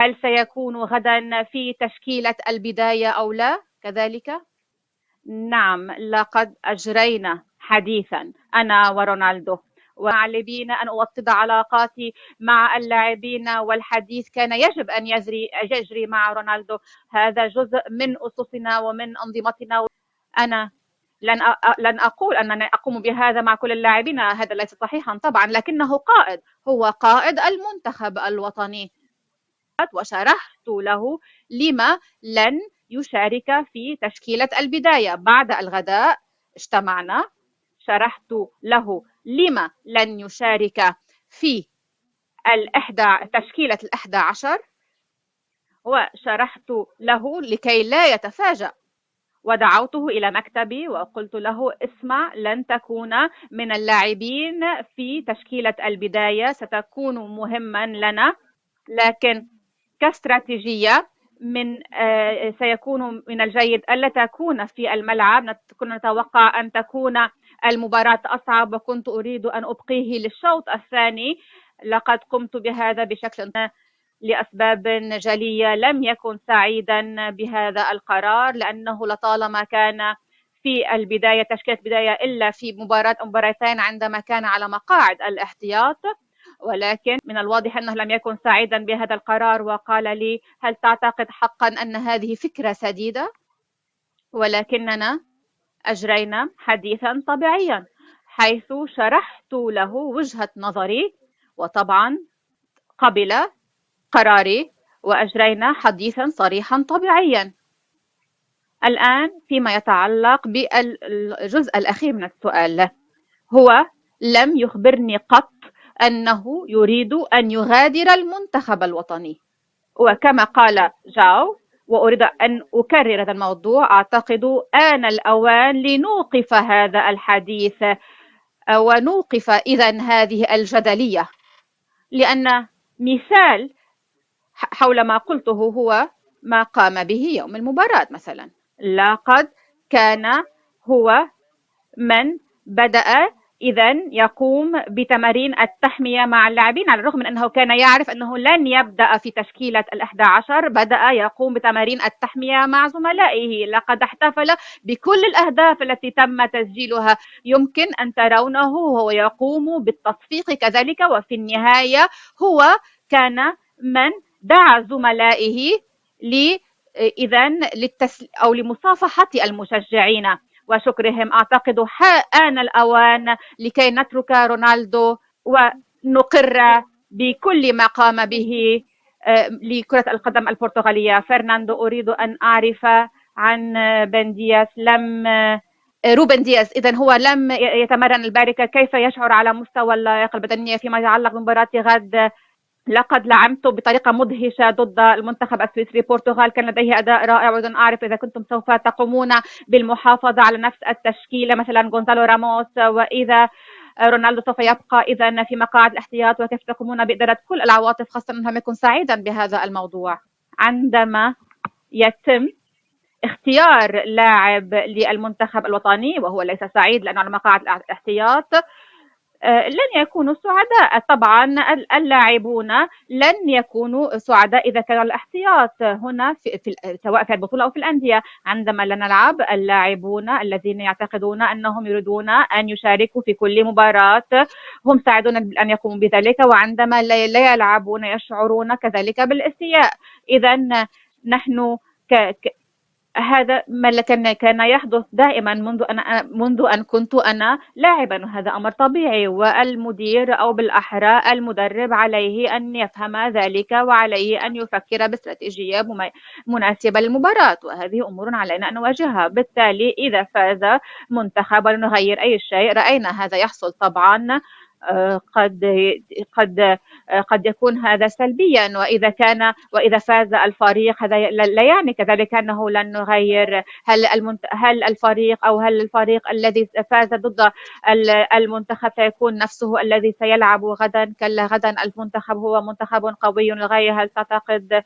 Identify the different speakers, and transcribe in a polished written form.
Speaker 1: هل سيكون غدا في تشكيلة البداية أو لا كذلك؟ نعم، لقد أجرينا حديثا أنا ورونالدو ومع اللاعبين أن أوطد علاقاتي مع اللاعبين، والحديث كان يجب أن يجري مع رونالدو. هذا جزء من أسسنا ومن أنظمتنا. أنا لن أقول أنني أقوم بهذا مع كل اللاعبين، هذا ليس صحيحا طبعا، لكنه قائد، هو قائد المنتخب الوطني. وشرحت له لما لن يشارك في تشكيلة البداية. بعد الغداء اجتمعنا، شرحت له لما لن يشارك في تشكيلة 11، وشرحت له لكي لا يتفاجأ. ودعوته إلى مكتبي وقلت له: اسمع، لن تكون من اللاعبين في تشكيلة البداية، ستكون مهما لنا، لكن كاستراتيجية سيكون من الجيد ألا تكون في الملعب. كنا نتوقع أن تكون المباراة أصعب، وكنت أريد أن أبقيه للشوط الثاني. لقد قمت بهذا بشكل لأسباب جلية. لم يكن سعيدا بهذا القرار، لأنه لطالما كان في البداية تشكيلة بداية إلا في مباراة أو مباراتين عندما كان على مقاعد الاحتياط. ولكن من الواضح أنه لم يكن سعيدا بهذا القرار، وقال لي: هل تعتقد حقا أن هذه فكرة سديدة؟ ولكننا أجرينا حديثا طبيعيا، حيث شرحت له وجهة نظري، وطبعا قبل قراري، وأجرينا حديثا صريحا طبيعيا. الآن فيما يتعلق بالجزء الأخير من السؤال، هو لم يخبرني قط أنه يريد أن يغادر المنتخب الوطني. وكما قال جاو، وأريد أن أكرر هذا الموضوع، أعتقد آن الأوان لنوقف هذا الحديث ونوقف إذن هذه الجدلية، لأن مثال حول ما قلته هو ما قام به يوم المباراة مثلا. لقد كان هو من بدأ إذن يقوم بتمارين التحمية مع اللاعبين، على الرغم من أنه كان يعرف أنه لن يبدأ في تشكيلة 11. بدأ يقوم بتمارين التحمية مع زملائه. لقد احتفل بكل الأهداف التي تم تسجيلها. يمكن أن ترونه وهو يقوم بالتصفيق كذلك. وفي النهاية هو كان من دعا زملائه أو لمصافحة المشجعين وشكرهم. أعتقد آن الأوان لكي نترك رونالدو ونقر بكل ما قام به لكرة القدم البرتغالية. فرناندو، أريد أن أعرف عن بن دياس. روبن دياس، إذن هو لم يتمرن البارحة، كيف يشعر على مستوى اللياقة البدنية فيما يتعلق بمباراة غد؟ لقد لعبت بطريقة مدهشة ضد المنتخب السويسري. البرتغال كان لديه أداء رائع، وأيضا أعرف إذا كنتم سوف تقومون بالمحافظة على نفس التشكيلة، مثلا غونزالو راموس، وإذا رونالدو سوف يبقى إذا في مقاعد الاحتياط، وكيف تقومون بإدارة كل العواطف، خاصة أنه لم يكن سعيدا بهذا الموضوع. عندما يتم اختيار لاعب للمنتخب الوطني وهو ليس سعيد لأنه على مقاعد الاحتياط، لن يكونوا سعداء. طبعا اللاعبون لن يكونوا سعداء إذا كان الاحتياط هنا سواء في البطولة أو في الأندية. عندما لا نلعب، اللاعبون الذين يعتقدون أنهم يريدون أن يشاركوا في كل مباراة هم سعيدون أن يقوموا بذلك، وعندما لا يلعبون يشعرون كذلك بالاستياء. إذا نحن هذا ما كان يحدث دائما منذ أن كنت أنا لاعبا، وهذا أمر طبيعي. والمدير أو بالأحرى المدرب عليه أن يفهم ذلك، وعليه أن يفكر باستراتيجية مناسبة للمباراة، وهذه أمور علينا أن نواجهها. بالتالي إذا فاز منتخب ولنغير أي شيء، رأينا هذا يحصل طبعا، قد قد يكون هذا سلبيا. وإذا فاز الفريق، هذا لا يعني كذلك أنه لن نغير. هل الفريق الذي فاز ضد المنتخب سيكون نفسه الذي سيلعب غدا؟ كلا، غدا المنتخب هو منتخب قوي للغاية. هل تعتقد